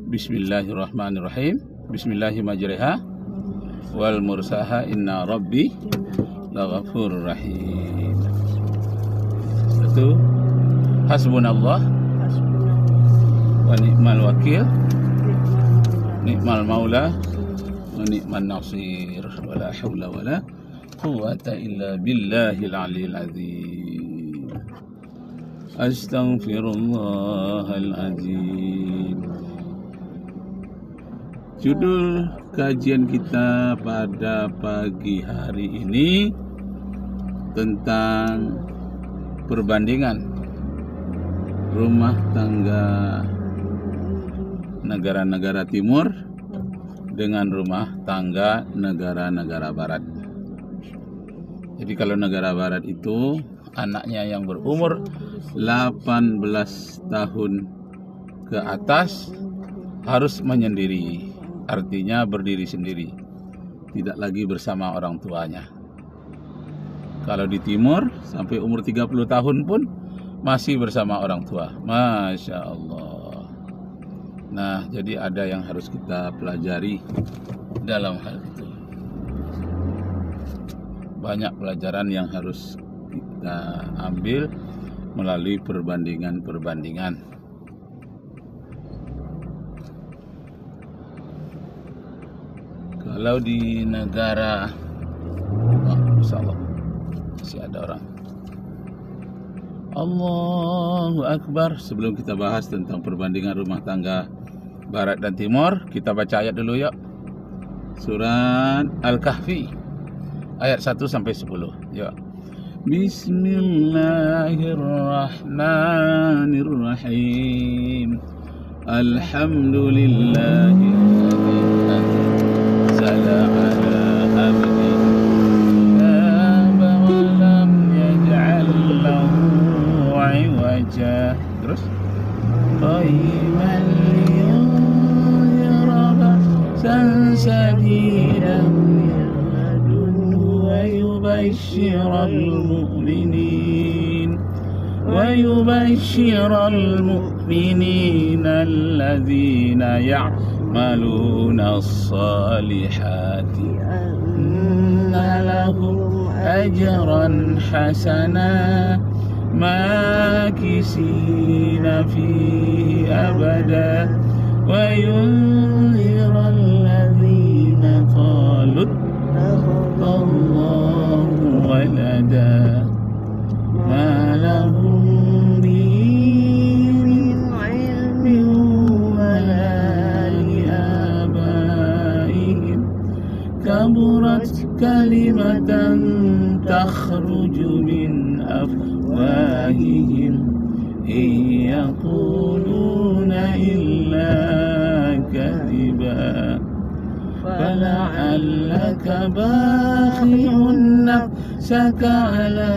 Bismillahirrahmanirrahim. Bismillahirrahmanirrahim. Wal mursaha inna rabbi laghafurur rahim. Itu hasbunallah wa ni'mal wakil, ni'mal maula wa ni'man nasir. Wala haula wala quwwata illa billahil aliyil azim. Astaghfirullahal azim. Judul kajian kita pada pagi hari ini tentang perbandingan rumah tangga negara-negara timur dengan rumah tangga negara-negara barat. Jadi kalau negara barat itu anaknya yang berumur 18 tahun ke atas harus menyendiri. Artinya berdiri sendiri, tidak lagi bersama orang tuanya. Kalau di timur sampai umur 30 tahun pun masih bersama orang tua. Masya Allah. Nah, jadi ada yang harus kita pelajari dalam hal itu. Banyak pelajaran yang harus kita ambil melalui perbandingan-perbandingan. Kalau di negara, insyaallah masih ada orang. Allahu Akbar. Sebelum kita bahas tentang perbandingan rumah tangga barat dan timur, kita baca ayat dulu yuk. Surat Al-Kahfi ayat 1 sampai 10. Yuk. Bismillahirrahmanirrahim. Alhamdulillahilladzi على عبده الكتاب ولم يجعل له عوجا قيما لينذر بأسا شديدا من لدنه ويبشر المؤمنين الذين يعملون الصالحات أن لهم أجرا حسنا ماكثين فيه أبدا وينذر الذين قالوا اتخذ الله ولدا ما لهم به من علم ولا لآبائهم كبرت كلمة تخرج من أفواههم إن يقولون إلا كذبا فلعلك باخع نفسك على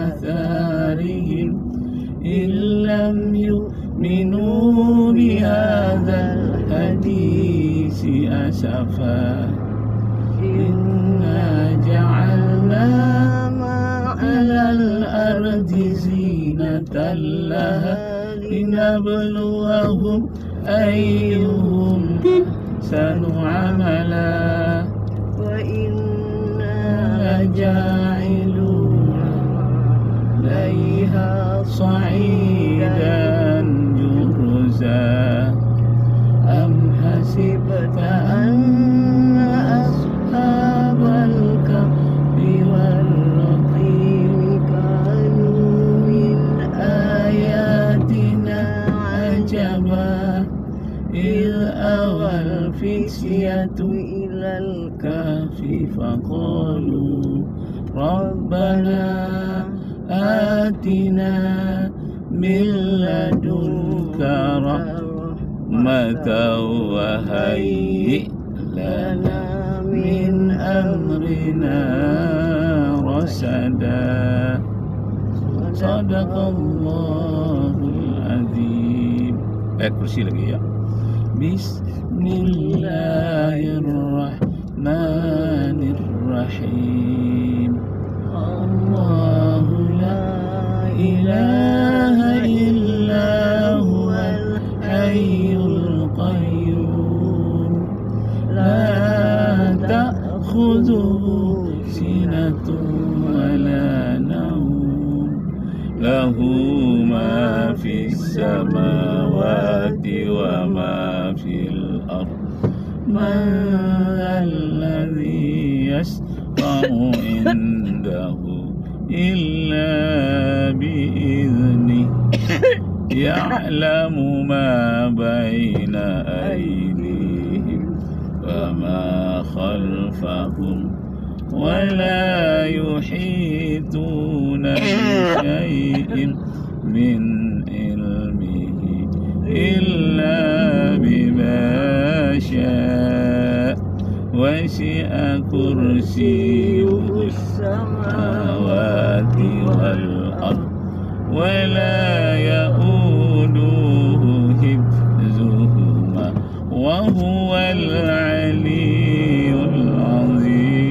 آثارهم إن لم يؤمنوا بهذا الحديث أسفا إنا جعلنا ما على الأرض زينة لها لنبلوهم أيهم أحسن عملا وإنا لجاعلون عليها صعيدا جرزا أم حسبت أن أصحاب الكهف والرقيم كانوا من آياتنا عجبا إذ أوى الفتية إلى الكهف فقالوا ربنا آتنا من لدنك رحمة وهيئ لنا من أمرنا رشدا صدق الله العظيم. Ayat kursi lagi ya. Bismillahirrahmanirrahim. Allahu la ilaha illa huwal hayyul في السماوات وما في الأرض من ذا الذي يشفع عنده إلا بإذنه يعلم ما بين أيديهم وما خلفهم ولا يحيطون بشيء من علمه إلا بما شاء وسع كرسيه السماوات والأرض ولا يؤوده حفظهما وهو العلي العظيم.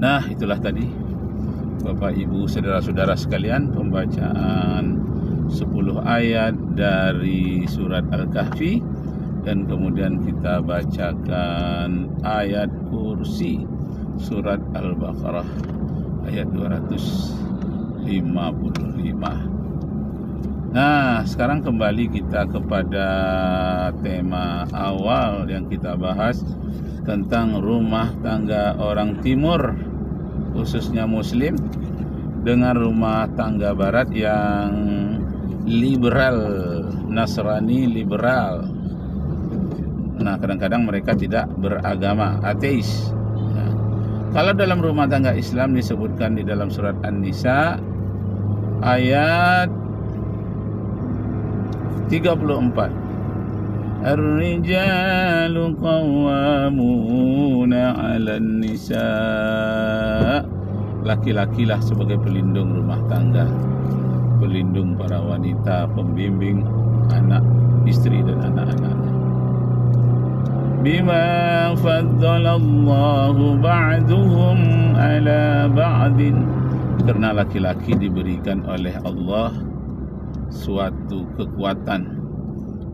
Nah, itulah tadi Bapak Ibu saudara-saudara sekalian, pembacaan 10 ayat dari surat Al-Kahfi, dan kemudian kita bacakan ayat kursi surat Al-Baqarah ayat 255. Nah, sekarang kembali kita kepada tema awal yang kita bahas tentang rumah tangga orang timur, khususnya muslim, dengan rumah tangga barat yang liberal, Nasrani liberal. Nah, kadang-kadang mereka tidak beragama, ateis. Nah, kalau dalam rumah tangga Islam disebutkan di dalam surat An-Nisa ayat 34. Ar-rijalu qawwamuna 'alan nisa. Laki-lakilah sebagai pelindung rumah tangga, pelindung para wanita, pembimbing anak, istri dan anak-anaknya. Bima faddalallahu ba'duhum 'ala ba'din. Karena laki-laki diberikan oleh Allah suatu kekuatan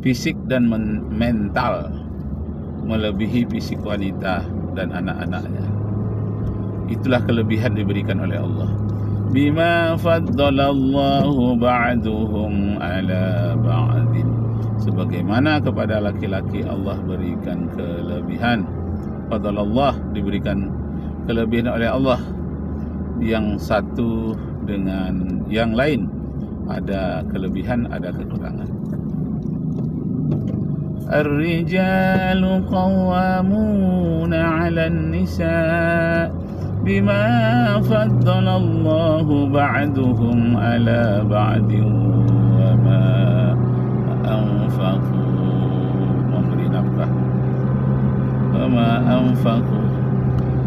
fisik dan mental melebihi fisik wanita dan anak-anaknya. Itulah kelebihan diberikan oleh Allah. Bima faddalallahu ba'duhum 'ala ba'din. Sebagaimana kepada laki-laki Allah berikan kelebihan. Faddalallah, diberikan kelebihan oleh Allah, yang satu dengan yang lain ada kelebihan, ada kekurangan. Ar-rijalu qawwamuna 'alan nisa bima faddalallahu ba'duhum 'ala ba'din wa ma anfaqu, memberi nafkah, wa ma anfaqu.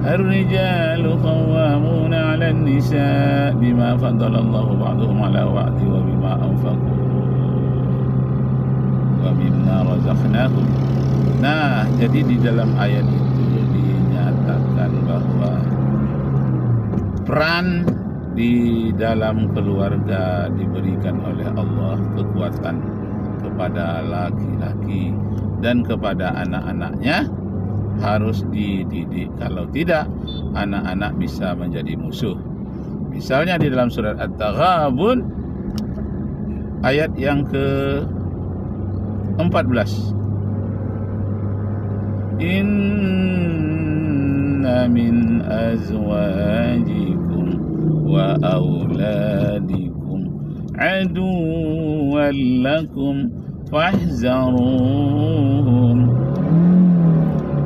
Ar-rijalu qawwamuna 'alan nisa bima faddalallahu ba'duhum 'ala ba'din wa bima anfaqu wa mimma razaqnahum. Nah, jadi di dalam ayat itu dinyatakan bahwa peran di dalam keluarga diberikan oleh Allah, kekuatan kepada laki-laki dan kepada anak-anaknya harus dididik. Kalau tidak, anak-anak bisa menjadi musuh. Misalnya di dalam surat At-Taghabun ayat yang ke-14. Inna min azwajikum wa auladikum aduwwan lakum fahzaruhum.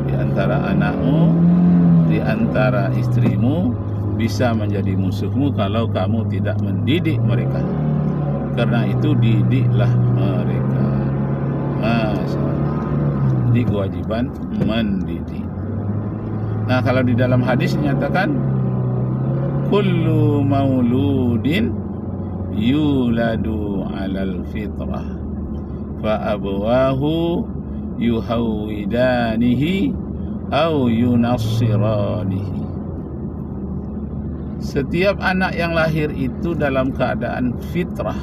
Di antara anakmu, di antara istrimu bisa menjadi musuhmu kalau kamu tidak mendidik mereka. Karena itu didiklah mereka. Masya Allah. Jadi kewajiban mendidik. Nah, kalau di dalam hadis dinyatakan kullu mauludin yuladu alal fitrah fa abawahu yuhawidanihi au yunassiranihi. Setiap anak yang lahir itu dalam keadaan fitrah,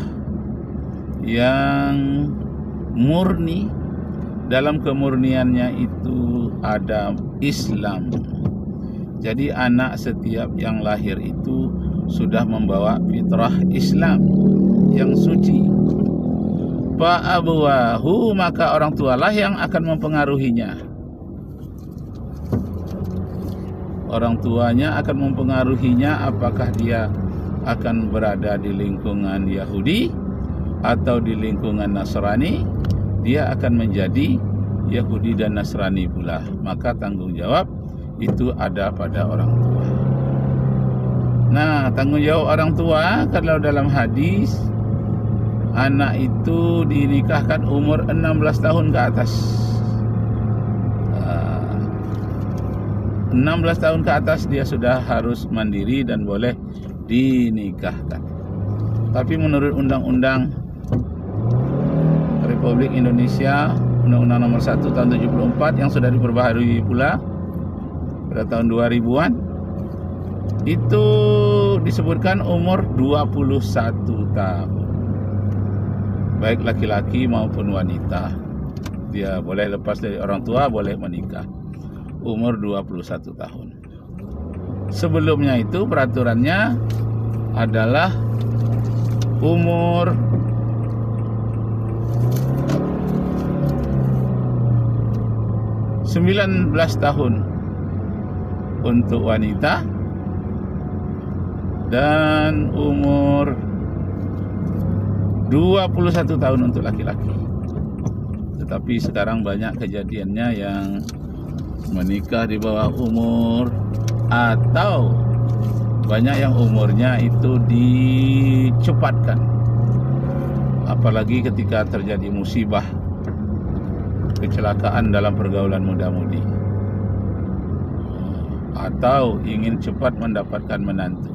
yang murni. Dalam kemurniannya itu ada Islam, Jadi anak setiap yang lahir itu sudah membawa fitrah Islam yang suci. Fa abuwahu, maka orang tualah yang akan mempengaruhinya. Orang tuanya akan mempengaruhinya apakah dia akan berada di lingkungan Yahudi atau di lingkungan Nasrani. Dia akan menjadi Yahudi dan Nasrani pula. Maka tanggung jawab itu ada pada orang tua. Nah, tanggung jawab orang tua kalau dalam hadis, anak itu dinikahkan umur 16 tahun ke atas. 16 tahun ke atas dia sudah harus mandiri dan boleh dinikahkan. Tapi menurut Undang-Undang Republik Indonesia, Undang-Undang Nomor 1 Tahun 74 yang sudah diperbaharui pula pada tahun 2000-an, itu disebutkan umur 21 tahun. Baik laki-laki maupun wanita, dia boleh lepas dari orang tua, boleh menikah. Umur 21 tahun. Sebelumnya itu peraturannya adalah umur 19 tahun untuk wanita dan umur 21 tahun untuk laki-laki. Tetapi sekarang banyak kejadiannya yang menikah di bawah umur, atau banyak yang umurnya itu dicepatkan. Apalagi ketika terjadi musibah, kecelakaan dalam pergaulan muda-mudi, atau ingin cepat mendapatkan menantu.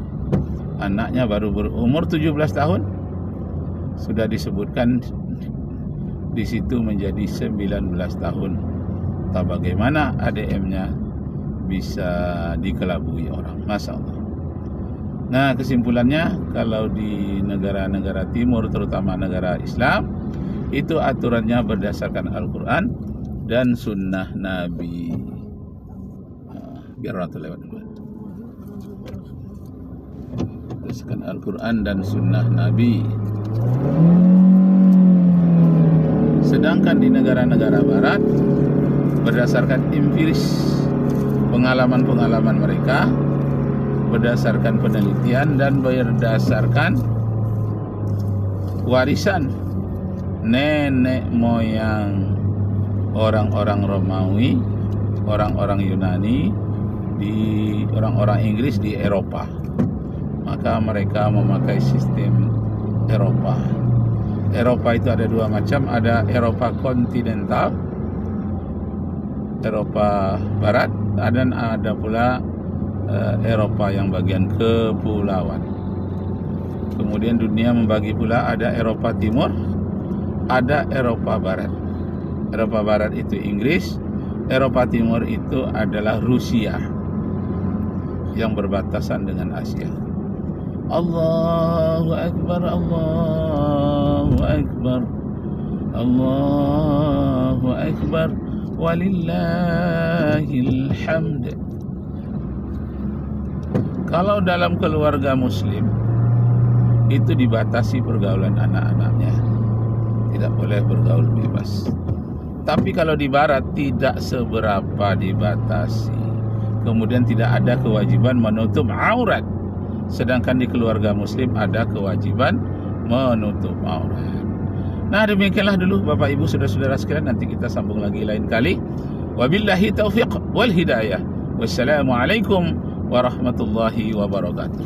Anaknya baru berumur 17 tahun, sudah disebutkan di situ menjadi 19 tahun. Tak bagaimana ADM-nya bisa dikelabui orang. Masya Allah. Nah, kesimpulannya, kalau di negara-negara timur, terutama negara Islam, itu aturannya berdasarkan Al-Quran dan Sunnah Nabi. Biar orang tu lewat dulu. Berdasarkan Al-Quran dan Sunnah Nabi. Sedangkan di negara-negara Barat, berdasarkan empiris, pengalaman-pengalaman mereka, berdasarkan penelitian dan berdasarkan warisan nenek moyang orang-orang Romawi, orang-orang Yunani, di orang-orang Inggris di Eropa. Maka mereka memakai sistem Eropa. Eropa itu ada dua macam, ada Eropa kontinental, Eropa Barat, dan ada pula Eropa yang bagian kepulauan. Kemudian dunia membagi pula, ada Eropa Timur, ada Eropa Barat. Eropa Barat itu Inggris, Eropa Timur itu adalah Rusia yang berbatasan dengan Asia. Allahu Akbar, Allahu Akbar, Allahu Akbar, walillahil hamd. Kalau dalam keluarga muslim itu dibatasi pergaulan anak-anaknya, tidak boleh bergaul bebas. Tapi kalau di barat tidak seberapa dibatasi. Kemudian tidak ada kewajiban menutup aurat. Sedangkan di keluarga muslim ada kewajiban menutup aurat. Nah, demikianlah dulu Bapak Ibu saudara-saudara sekalian, nanti kita sambung lagi lain kali. Wabillahi taufiq wal hidayah. Wassalamualaikum warahmatullahi wabarakatuh.